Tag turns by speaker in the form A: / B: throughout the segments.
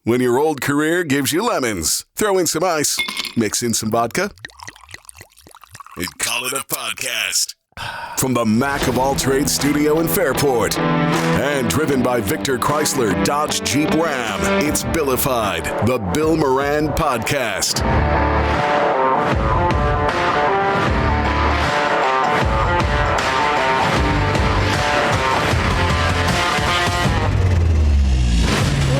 A: When your old career gives you lemons, throw in some ice, mix in some vodka, and call it a podcast. From the Mac of All Trades studio in Fairport and driven by Victor Chrysler Dodge Jeep Ram, it's Billified, the Bill Moran Podcast.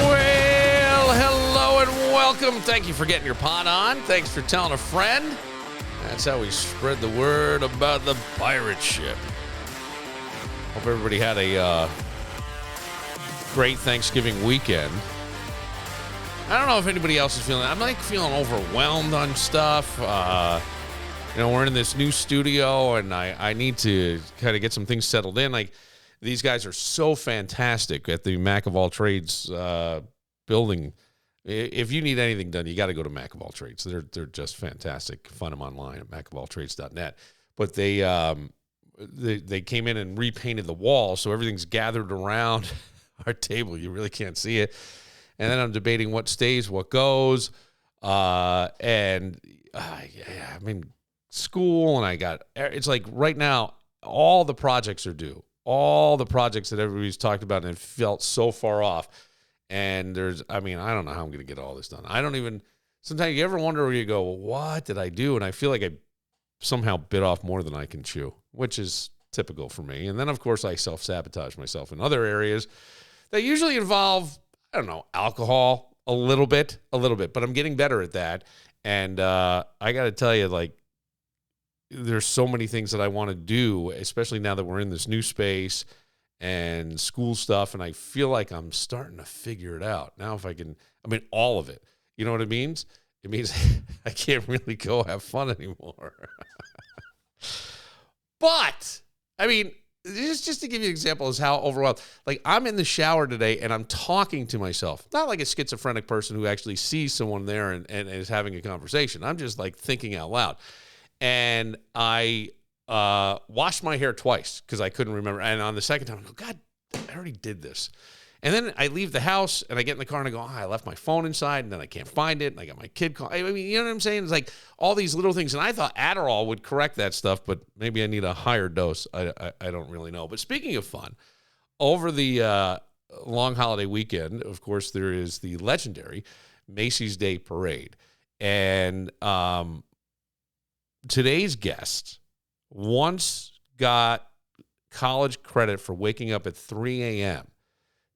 B: Well, hello and welcome. Thank you for getting your pot on. Thanks for telling a friend. That's how we spread the word about the pirate ship. Hope everybody had a great Thanksgiving weekend. I don't know if anybody else is feeling that. I'm like feeling overwhelmed on stuff. We're in this new studio and I need to kind of get some things settled in. Like, these guys are so fantastic at the Mac of All Trades building. If you need anything done, you got to go to Mac of All Trades. They're just fantastic. Find them online at macofalltrades.net. But they came in and repainted the wall, so everything's gathered around our table. You really can't see it. And then I'm debating what stays, what goes. School, and it's like right now, all the projects are due. All the projects that everybody's talked about and it felt so far off. And I don't know how I'm going to get all this done. Sometimes you ever wonder where you go, well, what did I do? And I feel like I somehow bit off more than I can chew, which is typical for me. And then, of course, I self-sabotage myself in other areas that usually involve, alcohol a little bit, but I'm getting better at that. And I got to tell you, like, there's so many things that I want to do, especially now that we're in this new space and school stuff, and I feel like I'm starting to figure it out. Now if I can, all of it. You know what it means? It means I can't really go have fun anymore. But, just to give you an example is how overwhelmed. Like, I'm in the shower today, and I'm talking to myself. Not like a schizophrenic person who actually sees someone there and is having a conversation. I'm just, like, thinking out loud. And I washed my hair twice because I couldn't remember. And on the second time, I go, God, I already did this. And then I leave the house and I get in the car and I go, I left my phone inside and then I can't find it. And I got my kid call. You know what I'm saying? It's like all these little things. And I thought Adderall would correct that stuff, but maybe I need a higher dose. I don't really know. But speaking of fun, over the long holiday weekend, of course, there is the legendary Macy's Day Parade. And today's guest once got college credit for waking up at 3 a.m.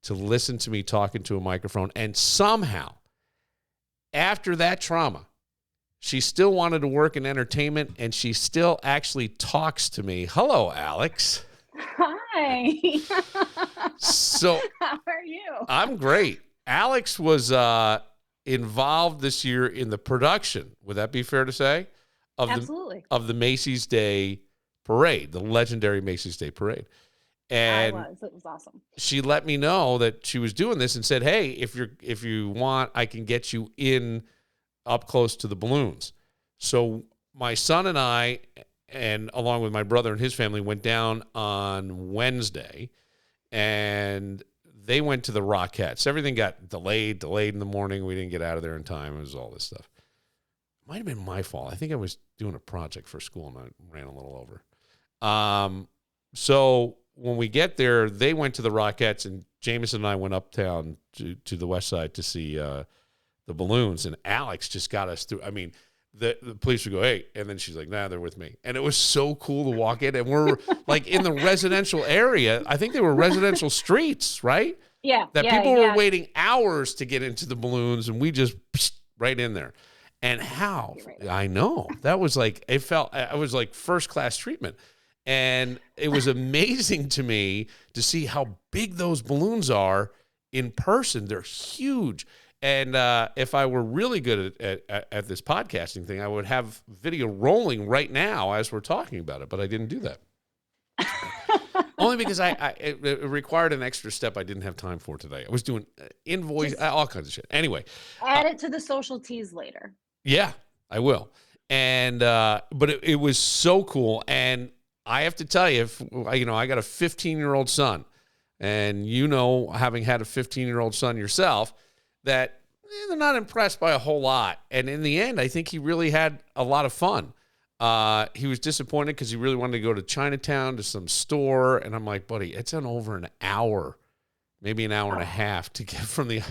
B: to listen to me talking to a microphone. And somehow, after that trauma, she still wanted to work in entertainment, and she still actually talks to me. Hello, Alex.
C: Hi.
B: So,
C: how are you?
B: I'm great. Alex was involved this year in the production. Would that be fair to say?
C: Absolutely.
B: Of the Macy's Day Parade, the legendary Macy's Day Parade. And
C: it was awesome.
B: She let me know that she was doing this and said, hey, if you want, I can get you in up close to the balloons. So my son and I, and along with my brother and his family, went down on Wednesday, and they went to the Rockettes. Everything got delayed in the morning. We didn't get out of there in time. It was all this stuff. Might have been my fault. I think I was doing a project for school and I ran a little over. So when we get there, they went to the Rockettes, and Jameson and I went uptown to the west side to see the balloons. And Alex just got us through. The police would go, hey, and then she's like, nah, they're with me. And it was so cool to walk in. And we're like in the residential area. I think they were residential streets, right?
C: Yeah.
B: People were waiting hours to get into the balloons, and we just right in there. And how, I know, that was like, I was like first class treatment. And it was amazing to me to see how big those balloons are in person. They're huge. And if I were really good at this podcasting thing, I would have video rolling right now as we're talking about it. But I didn't do that. Only because it required an extra step I didn't have time for today. I was doing invoice, all kinds of shit. Anyway.
C: Add it to the social teas later.
B: Yeah, I will. And but it was so cool. And I have to tell you, I got a 15-year-old son, and having had a 15-year-old son yourself, that they're not impressed by a whole lot. And in the end, I think he really had a lot of fun. He was disappointed because he really wanted to go to Chinatown to some store. And I'm like, buddy, it's on over an hour, maybe an hour and a half to get from the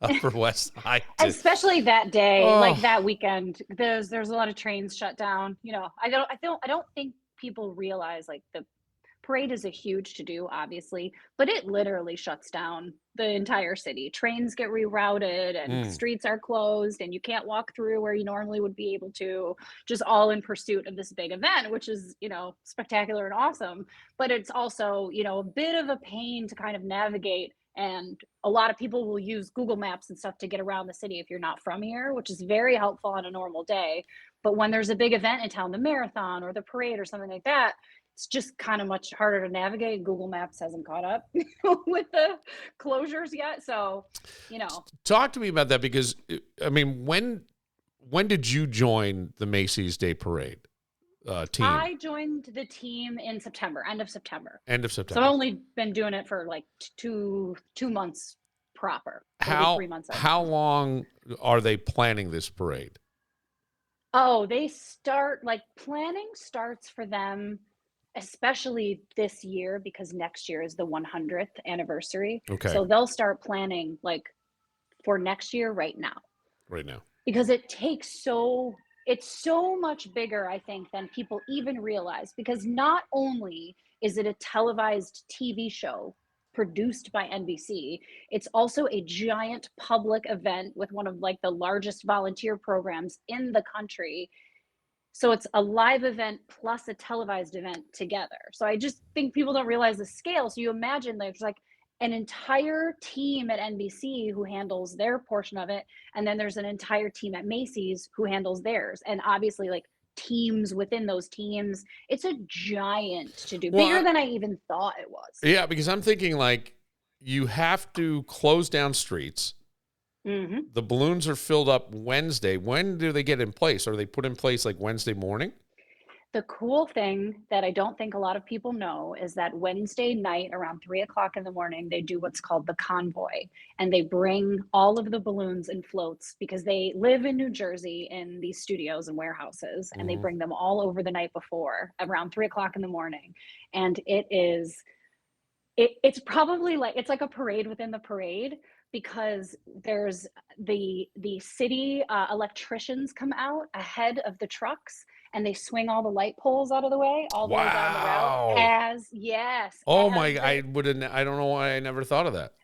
B: Upper West Side.
C: Especially that day, like that weekend, there's a lot of trains shut down. You know, I don't think people realize like the parade is a huge to do, obviously, but it literally shuts down the entire city. Trains get rerouted and streets are closed and you can't walk through where you normally would be able to, just all in pursuit of this big event, which is, you know, spectacular and awesome. But it's also, you know, a bit of a pain to kind of navigate. And a lot of people will use Google Maps and stuff to get around the city if you're not from here, which is very helpful on a normal day. But when there's a big event in town, the marathon or the parade or something like that, it's just kind of much harder to navigate. Google Maps hasn't caught up with the closures yet. So, you know.
B: Talk to me about that because, I mean, when did you join the Macy's Day Parade team?
C: I joined the team in September, end of September.
B: End of September.
C: So I've only been doing it for like two months proper.
B: How
C: 3 months.
B: How long are they planning this parade?
C: Oh, they start, like, planning starts for them, especially this year, because next year is the 100th anniversary.
B: Okay.
C: So they'll start planning like for next year right now.
B: Right now.
C: Because it's so much bigger, I think, than people even realize. Because not only is it a televised TV show produced by NBC, it's also a giant public event with one of like the largest volunteer programs in the country. So it's a live event plus a televised event together. So I just think people don't realize the scale. So you imagine there's like an entire team at NBC who handles their portion of it. And then there's an entire team at Macy's who handles theirs. And obviously like teams within those teams. It's a giant to do, bigger than I even thought it was.
B: Yeah, because I'm thinking like you have to close down streets.
C: Mm-hmm.
B: The balloons are filled up Wednesday. When do they get in place? Are they put in place like Wednesday morning?
C: The cool thing that I don't think a lot of people know is that Wednesday night around 3:00 in the morning, they do what's called the convoy, and they bring all of the balloons and floats because they live in New Jersey in these studios and warehouses, and they bring them all over the night before around 3:00 in the morning. And it's probably like, it's like a parade within the parade, because there's the city electricians come out ahead of the trucks and they swing all the light poles out of the way all the way down the route.
B: I don't know why I never thought of that.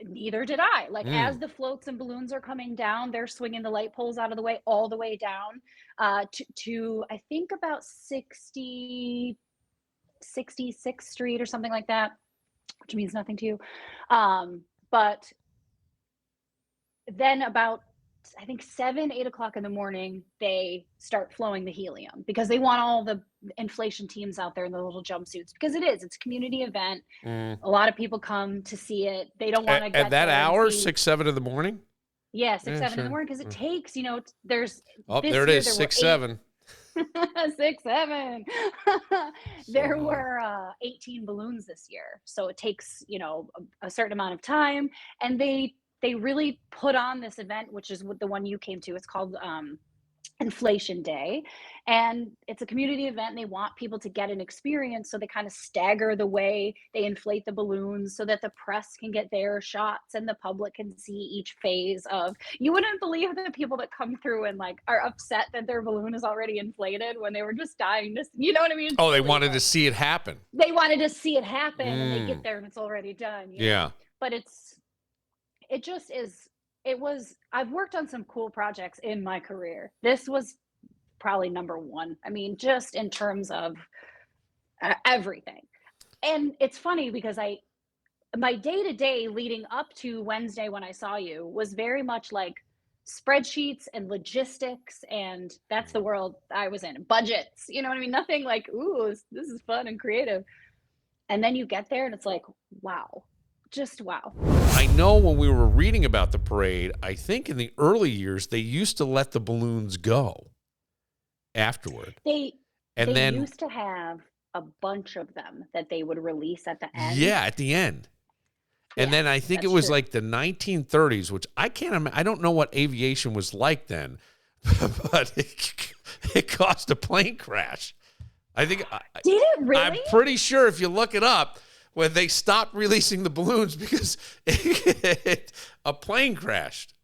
C: Neither did I. Like as the floats and balloons are coming down, they're swinging the light poles out of the way all the way down to I think about 66th Street or something like that, which means nothing to you. But then about, I think 8 o'clock in the morning, they start flowing the helium because they want all the inflation teams out there in the little jumpsuits, because it's a community event. A lot of people come to see it. They don't want to get
B: at that hour, 6, 7 in the morning.
C: Yeah, 6, 7 in the morning, because it takes, there's
B: there it is, 6, 7.
C: 6, 7. There were 18 balloons this year, so it takes a certain amount of time, and they really put on this event, which is the one you came to. It's called Inflation Day, and it's a community event, and they want people to get an experience, so they kind of stagger the way they inflate the balloons so that the press can get their shots and the public can see each phase of. You wouldn't believe the people that come through and like are upset that their balloon is already inflated when they were just dying to, you know what I mean?
B: Oh, they wanted to see it happen.
C: They wanted to see it happen, and they get there and it's already done.
B: Yeah.
C: But I've worked on some cool projects in my career. This was probably number one. I mean, just in terms of everything. And it's funny because my day-to-day leading up to Wednesday when I saw you was very much like spreadsheets and logistics, and that's the world I was in. Budgets, you know what I mean? Nothing like, ooh, this is fun and creative. And then you get there and it's like, wow. Just wow.
B: I know when we were reading about the parade, I think in the early years, they used to let the balloons go afterward.
C: They used to have a bunch of them that they would release at the end.
B: Yeah, at the end. And then I think it
C: that's
B: was
C: true.
B: like the 1930s, which I can't imagine. I don't know what aviation was like then, but it caused a plane crash. I think.
C: Did it really?
B: I'm pretty sure if you look it up, when they stopped releasing the balloons because a plane crashed.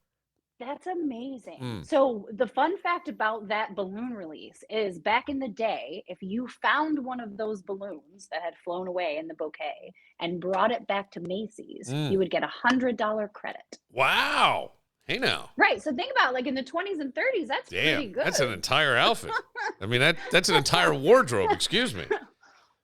C: That's amazing. So the fun fact about that balloon release is back in the day, if you found one of those balloons that had flown away in the bouquet and brought it back to Macy's, you would get $100 credit.
B: Wow. Hey now.
C: Right. So think about like in the 20s and 30s, that's pretty good.
B: That's an entire outfit. I mean, that's an entire wardrobe. Excuse me.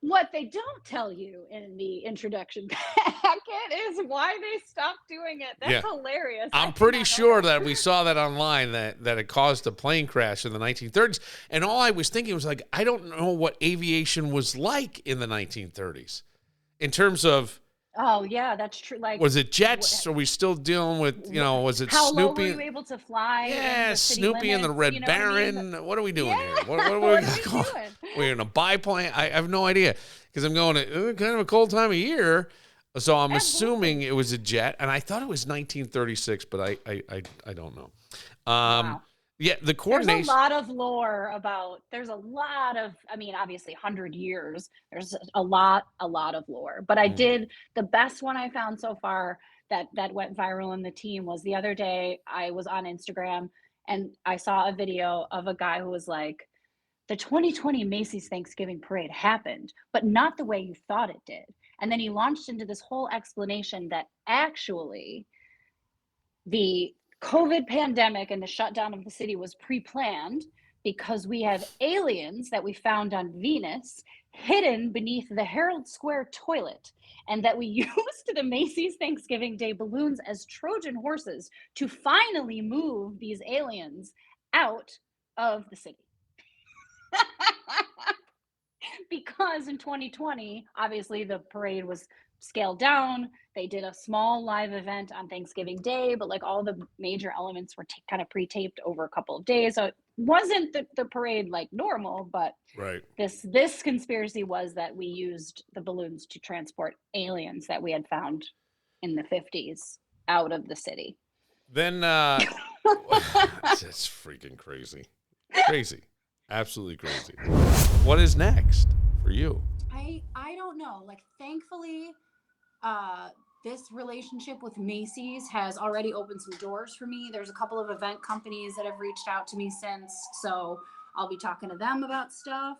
C: What they don't tell you in the introduction packet is why they stopped doing it. That's hilarious.
B: I'm pretty sure that we saw that online that it caused a plane crash in the 1930s. And all I was thinking was like, I don't know what aviation was like in the 1930s in terms of.
C: Oh yeah, that's true. Like,
B: was it jets? Are we still dealing with, was it
C: how
B: Snoopy?
C: low were you able to fly?
B: Yeah, Snoopy and the Red Baron. I mean? What are we doing here? What are we doing? We're in a biplane. I have no idea because I'm going to kind of a cold time of year. So I'm assuming it was a jet, and I thought it was 1936, but I don't know.
C: Wow.
B: Yeah, the coordination.
C: There's a lot of lore about. There's a lot of. I mean, obviously, 100 years. There's a lot of lore. But I did the best one I found so far that went viral in the team was the other day. I was on Instagram and I saw a video of a guy who was like, "The 2020 Macy's Thanksgiving Parade happened, but not the way you thought it did." And then he launched into this whole explanation that actually the COVID pandemic and the shutdown of the city was pre-planned because we have aliens that we found on Venus hidden beneath the Herald Square toilet, and that we used the Macy's Thanksgiving Day balloons as Trojan horses to finally move these aliens out of the city. Because in 2020, obviously the parade was scaled down. They did a small live event on Thanksgiving Day, but like all the major elements were kind of pre-taped over a couple of days. So it wasn't the parade like normal, but
B: right.
C: This conspiracy was that we used the balloons to transport aliens that we had found in the 50s out of the city.
B: Then it's freaking crazy. Crazy. Absolutely crazy. What is next for you?
D: I don't know. Like, thankfully, this relationship with Macy's has already opened some doors for me. There's a couple of event companies that have reached out to me since, so I'll be talking to them about stuff.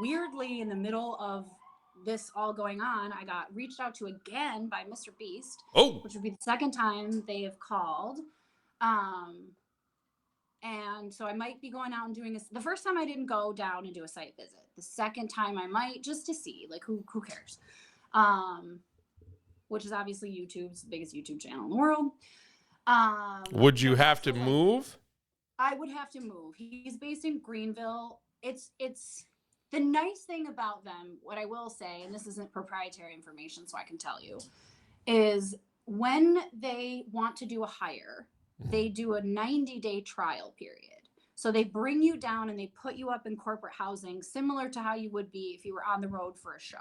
D: Weirdly, in the middle of this all going on, I got reached out to again by Mr. Beast, which would be the second time they have called. And so I might be going out and doing this. The first time I didn't go down and do a site visit. The second time I might, just to see, like, who cares? Which is obviously YouTube's the biggest YouTube channel in the world.
B: Would you have to move?
D: I would have to move. He's based in Greenville. It's the nice thing about them, what I will say, and this isn't proprietary information, so I can tell you, is when they want to do a hire, they do a 90-day trial period. So they bring you down and they put you up in corporate housing, similar to how you would be if you were on the road for a show.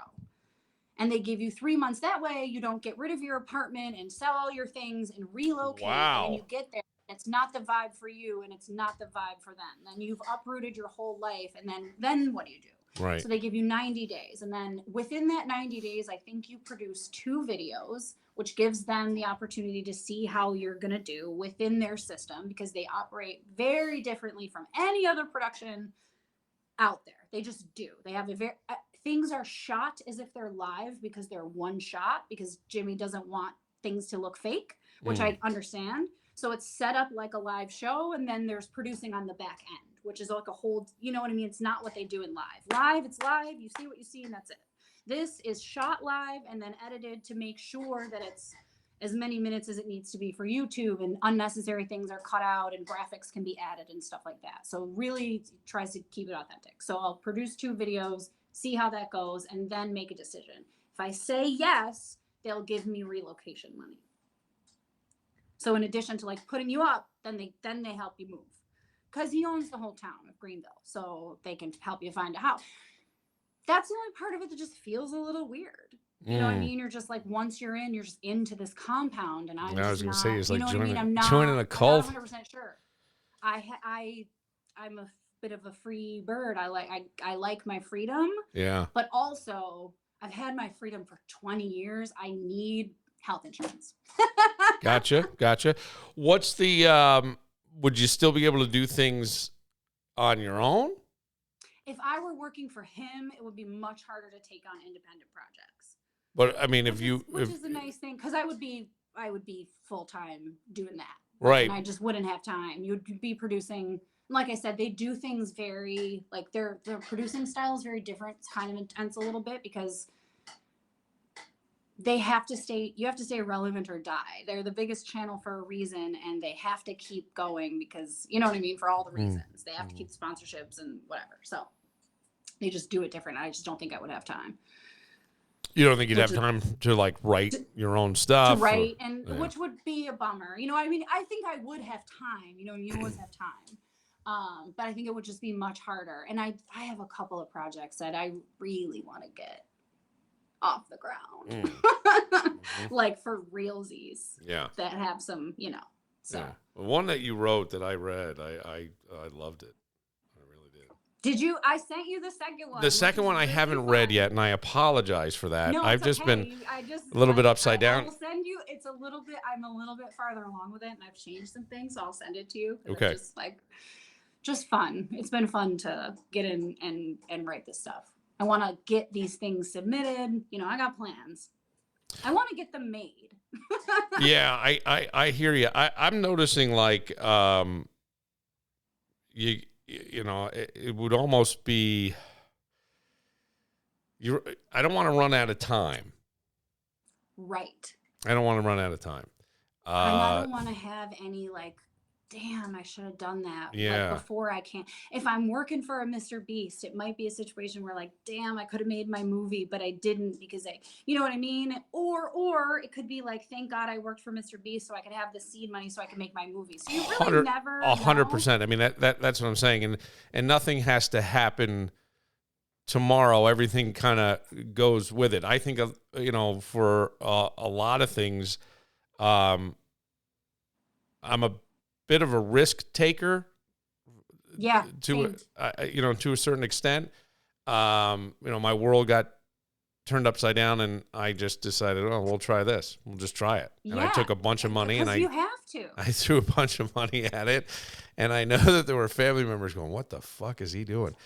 D: And they give you 3 months. That way you don't get rid of your apartment and sell all your things and relocate.
B: Wow.
D: And when you get there, it's not the vibe for you and it's not the vibe for them. Then you've uprooted your whole life. And then what do you do?
B: Right.
D: So they give you 90 days. And then within that 90 days, I think you produce 2 videos, which gives them the opportunity to see how you're going to do within their system, because they operate very differently from any other production out there. They just do. They have things are shot as if they're live because they're one shot, because Jimmy doesn't want things to look fake, which I understand. So it's set up like a live show, and then there's producing on the back end, which is like a whole, you know what I mean? It's not what they do in live. Live, it's live. You see what you see, and that's it. This is shot live and then edited to make sure that it's as many minutes as it needs to be for YouTube, and unnecessary things are cut out and graphics can be added and stuff like that. So really tries to keep it authentic. So I'll produce 2 videos, see how that goes, and then make a decision. If I say yes, they'll give me relocation money. So in addition to like putting you up, then they help you move, because he owns the whole town of Greenville, so they can help you find a house. That's the only part of it that just feels a little weird. You know what I mean? You're just like, once you're in, you're just into this compound, and I'm
B: I
D: just
B: was gonna
D: not,
B: say, it's like
D: you know what I mean?
B: joining a cult.
D: I'm not 100% sure. I'm a bit of a free bird. I like my freedom.
B: Yeah.
D: But also, I've had my freedom for 20 years. I need health insurance.
B: Gotcha. What's the, would you still be able to do things on your own?
D: If I were working for him, it would be much harder to take on independent projects.
B: But I mean,
D: which is a nice thing, because I would be full time doing that.
B: Right.
D: And I just wouldn't have time. You'd be producing, like I said, they do things very, like their producing style is very different. It's kind of intense a little bit, because you have to stay relevant or die. They're the biggest channel for a reason, and they have to keep going because, you know what I mean, for all the reasons. They have to keep sponsorships and whatever. So they just do it different. I just don't think I would have time.
B: You don't think you'd have time to like write your own stuff?
D: Which would be a bummer. You know what I mean? I think I would have time. You know, you always have time. But I think it would just be much harder. And I have a couple of projects that I really want to get off the ground. Like for realsies.
B: Yeah.
D: That have some, you know. So
B: yeah. One that you wrote that I read, I loved it.
D: Did you? I sent you the second one.
B: The second one I haven't read yet, and I apologize for that.
D: No,
B: I've just
D: okay.
B: been a little bit upside down.
D: I will send you. It's a little bit. I'm a little bit farther along with it, and I've changed some things, so I'll send it to you.
B: Okay.
D: It's just fun. It's been fun to get in and write this stuff. I want to get these things submitted. You know, I got plans. I want to get them made.
B: Yeah, I hear you. I'm noticing like you know, it would almost be I don't want to run out of time.
D: Right.
B: I don't want to run out of time.
D: I don't want to have any like, damn, I should have done that.
B: Yeah.
D: Like before I can. If I'm working for a Mr. Beast, it might be a situation where like, damn, I could have made my movie, but I didn't because you know what I mean? Or it could be like, thank God I worked for Mr. Beast so I could have the seed money so I could make my movie. So you really never
B: 100%. I mean, that's what I'm saying. And nothing has to happen tomorrow. Everything kind of goes with it. I think, you know, for a lot of things, I'm a bit of a risk taker.
D: Yeah.
B: To a certain extent. You know, my world got turned upside down, and I just decided, oh, we'll try this. We'll just try it. And I took a bunch of money, and
D: you have to.
B: I threw a bunch of money at it, and I know that there were family members going, "What the fuck is he doing?"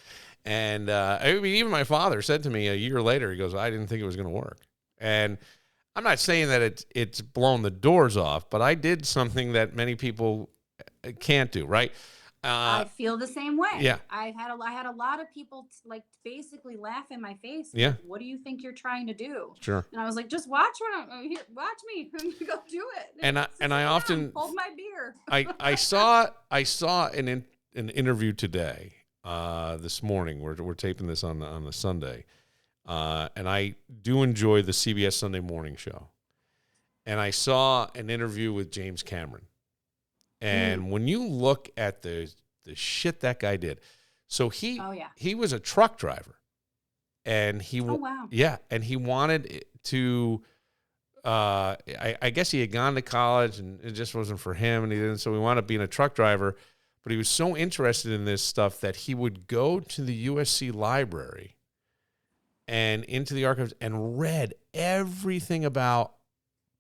B: And I mean, even my father said to me a year later, he goes, "I didn't think it was going to work." And I'm not saying that it's blown the doors off, but I did something that many people can't do, right?
D: I feel the same way.
B: Yeah.
D: I had a lot of people like basically laugh in my face.
B: Yeah.
D: Like, what do you think you're trying to do?
B: Sure.
D: And I was like, just watch watch me go do it.
B: And I often
D: hold my beer.
B: I saw an interview today, this morning. We're taping this on the Sunday, and I do enjoy the CBS Sunday Morning Show. And I saw an interview with James Cameron. And when you look at the shit that guy did, so he was a truck driver, and he and he wanted to. I guess he had gone to college, and it just wasn't for him, and he didn't. So he wound up being a truck driver, but he was so interested in this stuff that he would go to the USC library and into the archives and read everything about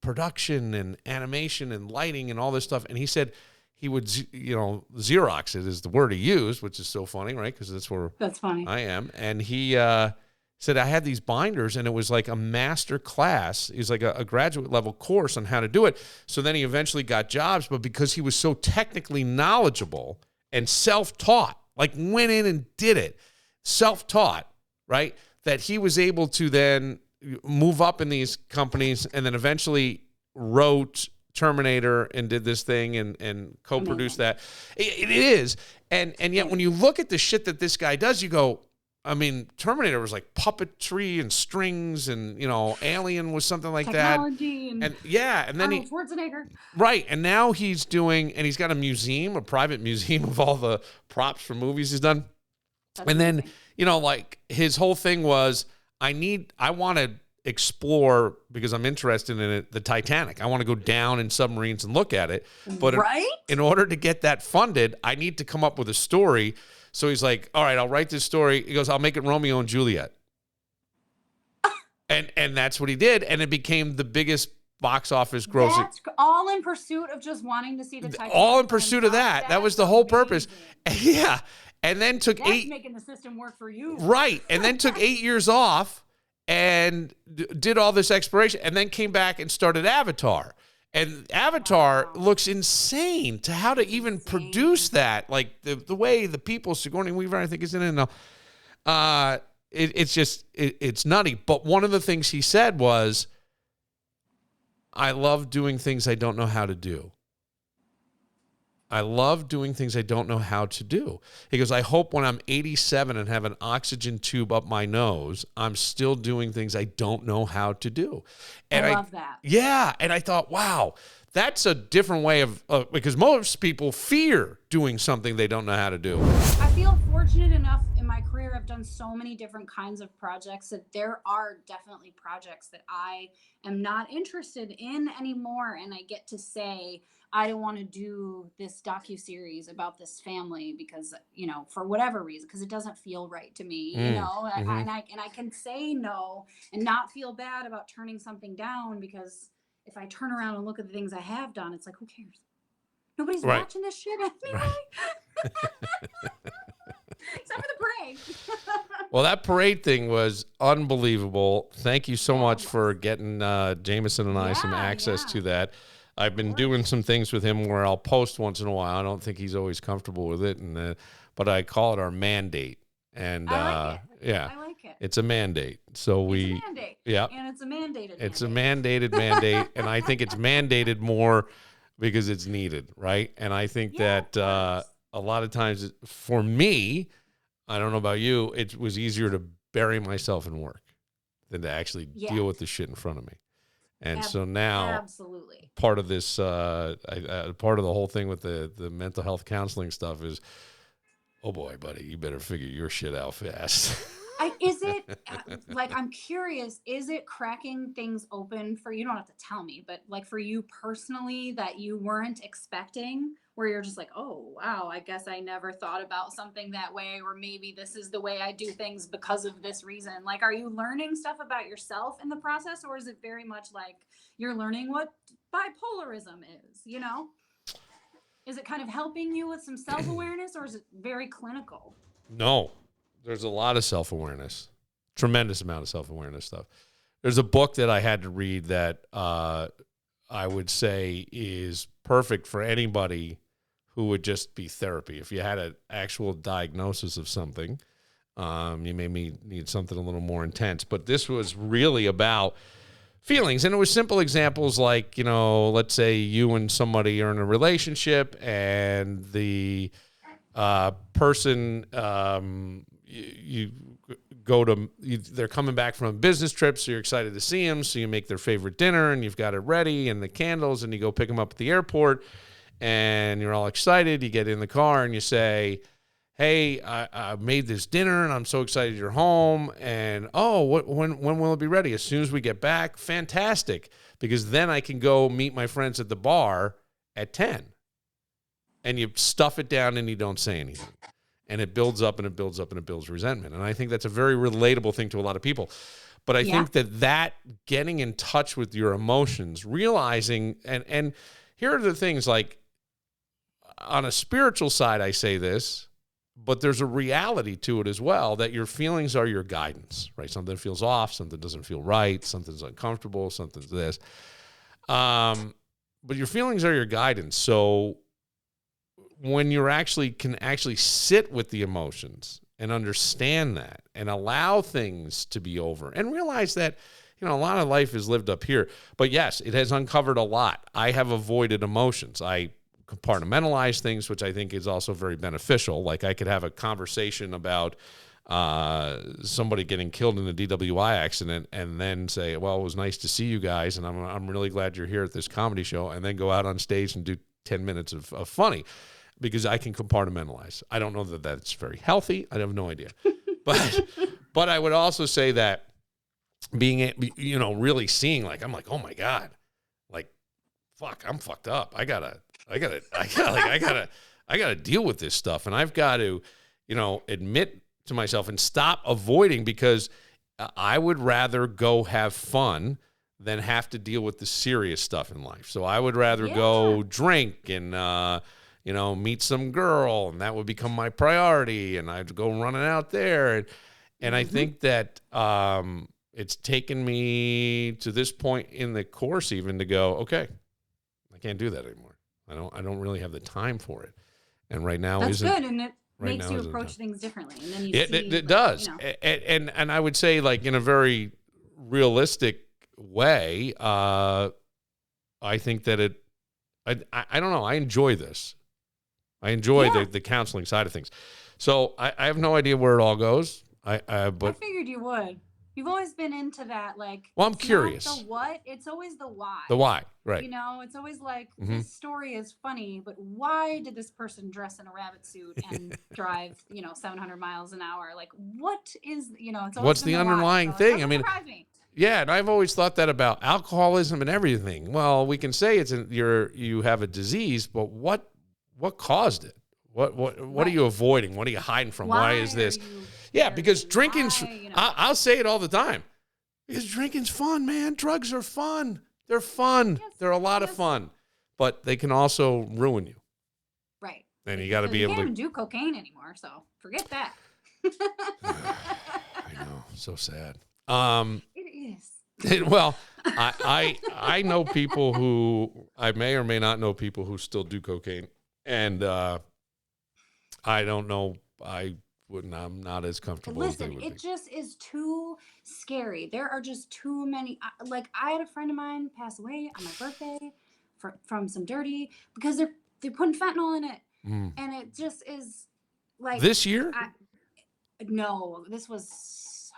B: production and animation and lighting and all this stuff. And he said he would, Xerox it is the word he used, which is so funny, right? Because that's
D: funny.
B: I am. And he said, I had these binders, and it was like a master class. It was like a graduate level course on how to do it. So then he eventually got jobs, but because he was so technically knowledgeable and self-taught, like went in and did it, self-taught, right? That he was able to then move up in these companies, and then eventually wrote Terminator and did this thing and co-produced that. It is. And yet when you look at the shit that this guy does, you go, I mean, Terminator was like puppetry and strings, and, Alien was something like
D: technology
B: that. And then
D: Schwarzenegger.
B: Right. And now he's he's got a private museum of all the props for movies he's done. That's amazing. Then, like his whole thing was, I wanted explore, because I'm interested in it, the Titanic. I want to go down in submarines and look at it. But in order to get that funded, I need to come up with a story. So he's like, all right, I'll write this story. He goes, I'll make it Romeo and Juliet. And that's what he did. And it became the biggest box office grossing.
D: That's all in pursuit of just wanting to see the Titanic.
B: All in pursuit of that. That was the whole purpose. Yeah. And then took
D: That's making the system work for you.
B: Right. And then took 8 years off and did all this exploration and then came back and started Avatar. And Avatar looks insane to how to even produce that. Like the way the people, Sigourney Weaver, I think is in it now. It's nutty. But one of the things he said was, I love doing things I don't know how to do. I love doing things I don't know how to do. He goes, I hope when I'm 87 and have an oxygen tube up my nose, I'm still doing things I don't know how to do. And
D: I love that.
B: Yeah. And I thought, wow, that's a different way of, because most people fear doing something they don't know how to do.
D: I feel fortunate enough in my career. I've done so many different kinds of projects that there are definitely projects that I am not interested in anymore. And I get to say, I don't want to do this docuseries about this family because, for whatever reason, because it doesn't feel right to me,
B: Mm-hmm.
D: and I can say no and not feel bad about turning something down, because if I turn around and look at the things I have done, it's like, who cares? Nobody's watching this shit anyway.
B: Right.
D: Except for the parade.
B: Well, that parade thing was unbelievable. Thank you so much for getting Jameson and I some access to that. I've been doing some things with him where I'll post once in a while. I don't think he's always comfortable with it, but I call it our mandate. And
D: I like it.
B: yeah,
D: I like it.
B: it's a mandate. So
D: it's a mandate.
B: Yeah,
D: and it's a mandated.
B: It's a mandated mandate, and I think it's mandated more because it's needed, right? And I think that a lot of times, for me, I don't know about you, it was easier to bury myself in work than to actually deal with the shit in front of me. And so now, part of this, part of the whole thing with the mental health counseling stuff is, oh boy, buddy, you better figure your shit out fast.
D: Is it, I'm curious, is it cracking things open for, you don't have to tell me, but like for you personally that you weren't expecting, where you're just like, oh, wow, I guess I never thought about something that way, or maybe this is the way I do things because of this reason. Like, are you learning stuff about yourself in the process, or is it very much like you're learning what bipolarism is, Is it kind of helping you with some self-awareness, or is it very clinical?
B: No, there's a lot of self-awareness, tremendous amount of self-awareness stuff. There's a book that I had to read that I would say is perfect for anybody who would just be therapy. If you had an actual diagnosis of something, you may need something a little more intense. But this was really about feelings. And it was simple examples like, let's say you and somebody are in a relationship and the person they're coming back from a business trip, so you're excited to see them, so you make their favorite dinner and you've got it ready and the candles, and you go pick them up at the airport and you're all excited. You get in the car and you say, hey, I made this dinner and I'm so excited you're home, and when will it be ready? As soon as we get back. Fantastic, because then I can go meet my friends at the bar at 10. And you stuff it down and you don't say anything. And it builds up and it builds up and it builds resentment. And I think that's a very relatable thing to a lot of people. But I think that getting in touch with your emotions, realizing, and here are the things, like on a spiritual side, I say this, but there's a reality to it as well, that your feelings are your guidance, right? Something feels off, something doesn't feel right, something's uncomfortable, something's this. But your feelings are your guidance. So when you can actually sit with the emotions and understand that and allow things to be over and realize that, a lot of life is lived up here. But yes, it has uncovered a lot. I have avoided emotions. I compartmentalize things, which I think is also very beneficial. Like I could have a conversation about somebody getting killed in a DWI accident and then say, well, it was nice to see you guys, and I'm really glad you're here at this comedy show, and then go out on stage and do 10 minutes of funny. Because I can compartmentalize. I don't know that that's very healthy. I have no idea. But I would also say that really seeing like, I'm like, oh my God, like, fuck, I'm fucked up. I gotta deal with this stuff. And I've got to, admit to myself and stop avoiding, because I would rather go have fun than have to deal with the serious stuff in life. So I would rather go drink and, meet some girl, and that would become my priority. And I'd go running out there. And I think that it's taken me to this point in the course even to go, okay, I can't do that anymore. I don't really have the time for it. And right now
D: that's good, and it
B: right
D: makes
B: now
D: you approach things differently. And then
B: it does. And I would say, like, in a very realistic way, I think that I don't know. I enjoy this. I enjoy the counseling side of things. So I have no idea where it all goes. But
D: I figured you would. You've always been into that, like.
B: Well, I'm curious.
D: Not the what? It's always the why.
B: The why, right?
D: It's always like, this story is funny, but why did this person dress in a rabbit suit and drive, 700 miles an hour? Like, what is, it's always
B: what's the underlying thing? I mean, yeah, and I've always thought that about alcoholism and everything. Well, we can say you have a disease, but what caused it? What are you avoiding? What are you hiding from? Why is this? Yeah, because drinking's, I'll say it all the time, because drinking's fun, man. Drugs are fun. They're fun.
D: Yes,
B: They're a lot of fun, but they can also ruin you.
D: Right.
B: And you got to be able to.
D: You can't do cocaine anymore, so forget that.
B: I know, so sad.
D: It is.
B: Well, I know people who, I may or may not know people who still do cocaine, and I don't know. I'm not as comfortable as they would be.
D: It just is too scary. There are just too many. Like, I had a friend of mine pass away on my birthday from some dirty, because they're putting fentanyl in it, and it just is like
B: this year.
D: No, this was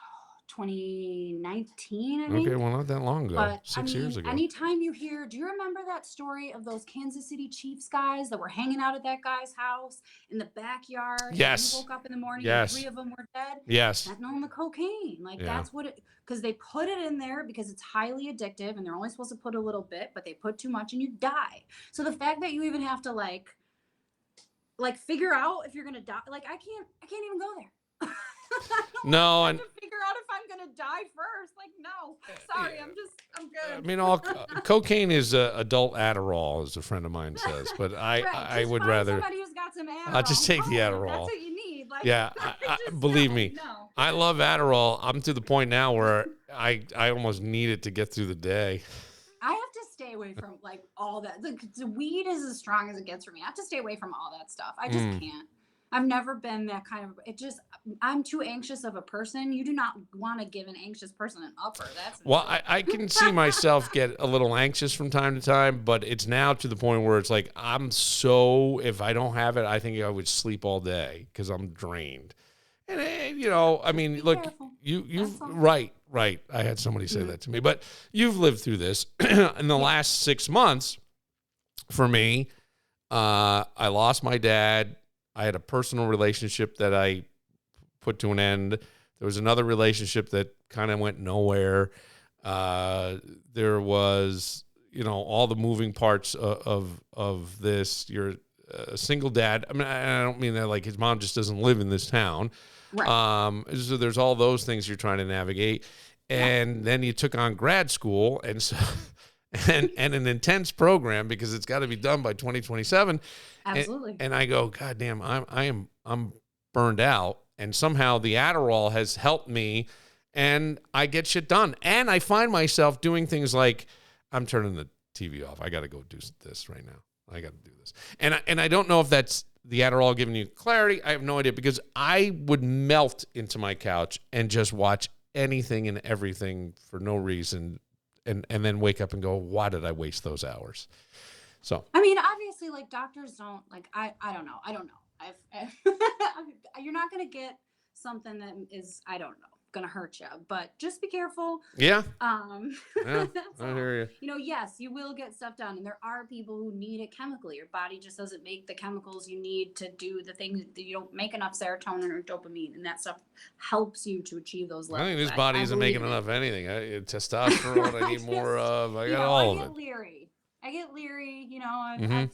D: 2019, I think.
B: Okay, well, not that long ago.
D: But
B: 6 years ago.
D: Anytime you hear, do you remember that story of those Kansas City Chiefs guys that were hanging out at that guy's house in the backyard?
B: Yes.
D: And he woke up in the morning
B: Yes.
D: and 3 of them were dead.
B: Yes.
D: Fentanyl and the cocaine. Like, that's what it, because they put it in there because it's highly addictive, and they're only supposed to put a little bit, but they put too much and you die. So the fact that you even have to like figure out if you're going to die, like, I can't even go there.
B: No,
D: and to figure out if I'm gonna die first. Like, no, sorry, I'm good.
B: I mean, cocaine is adult Adderall, as a friend of mine says. But I would rather.
D: Somebody who's got some Adderall.
B: I'll just take the Adderall.
D: That's what you need. Like,
B: yeah, believe me,
D: no.
B: I love Adderall. I'm to the point now where I almost need it to get through the day.
D: I have to stay away from like all that. The weed is as strong as it gets for me. I have to stay away from all that stuff. I just can't. I've never been that kind of, I'm too anxious of a person. You do not want to give an anxious person an upper.
B: Well, I can see myself get a little anxious from time to time, but it's now to the point where it's like, if I don't have it, I think I would sleep all day because I'm drained. And, I mean, look, you've, right. I had somebody say that to me, but you've lived through this. In the last 6 months, for me, I lost my dad. I had a personal relationship that I put to an end. There was another relationship that kind of went nowhere. There was, all the moving parts of this. You're a single dad. I mean, I don't mean that like his mom just doesn't live in this town. Right. So there's all those things you're trying to navigate. And then you took on grad school and so and an intense program because it's got to be done by 2027.
D: Absolutely.
B: And I go, God damn, I'm burned out. And somehow the Adderall has helped me and I get shit done. And I find myself doing things like, I'm turning the TV off. I got to go do this right now. I got to do this. And I don't know if that's the Adderall giving you clarity. I have no idea because I would melt into my couch and just watch anything and everything for no reason. And then wake up and go, why did I waste those hours? So,
D: I mean, obviously, like, doctors don't, like, I don't know. You're not going to get something that is, I don't know. gonna hurt you, but just be careful.
B: Yeah.
D: Yeah,
B: I hear you.
D: Yes, you will get stuff done, and there are people who need it chemically. Your body just doesn't make the chemicals you need to do the things that you don't make enough serotonin or dopamine, and that stuff helps you to achieve those levels.
B: I think this body isn't making enough anything. Testosterone, I need more of. I got all of it.
D: I get leery,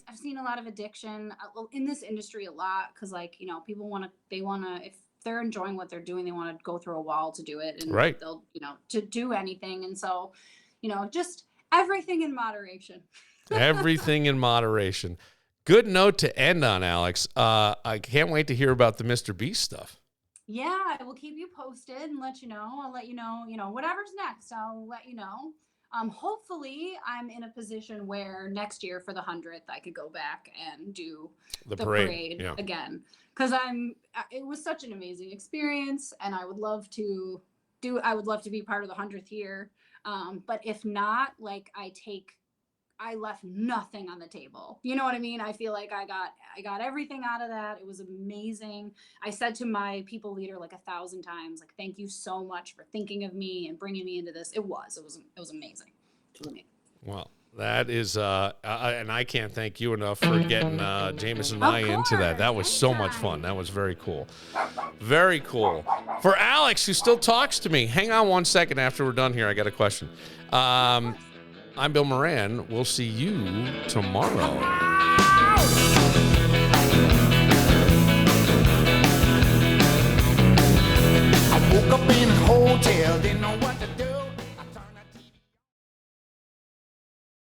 D: I've seen a lot of addiction in this industry a lot. Cause people want to, if they're enjoying what they're doing, they want to go through a wall to do it, and they'll, to do anything. And so, just everything in moderation.
B: Everything in moderation. Good note to end on, Alex. I can't wait to hear about the Mr. Beast stuff.
D: Yeah, I will keep you posted and let you know. I'll let you know, whatever's next, I'll let you know. Hopefully I'm in a position where next year for the 100th, I could go back and do the parade again. Cause it was such an amazing experience, and I would love to be part of the 100th year. But if not, I left nothing on the table. You know what I mean? I feel like I got everything out of that. It was amazing. I said to my people leader 1,000 times, thank you so much for thinking of me and bringing me into this. It was amazing. It was amazing.
B: Well, that is, and I can't thank you enough for getting Jameson and I into that. That was so much fun. That was very cool. Very cool. For Alex, who still talks to me, hang on 1 second after we're done here. I got a question. I'm Bill Moran. We'll see you tomorrow.
E: I woke up in a hotel, didn't know what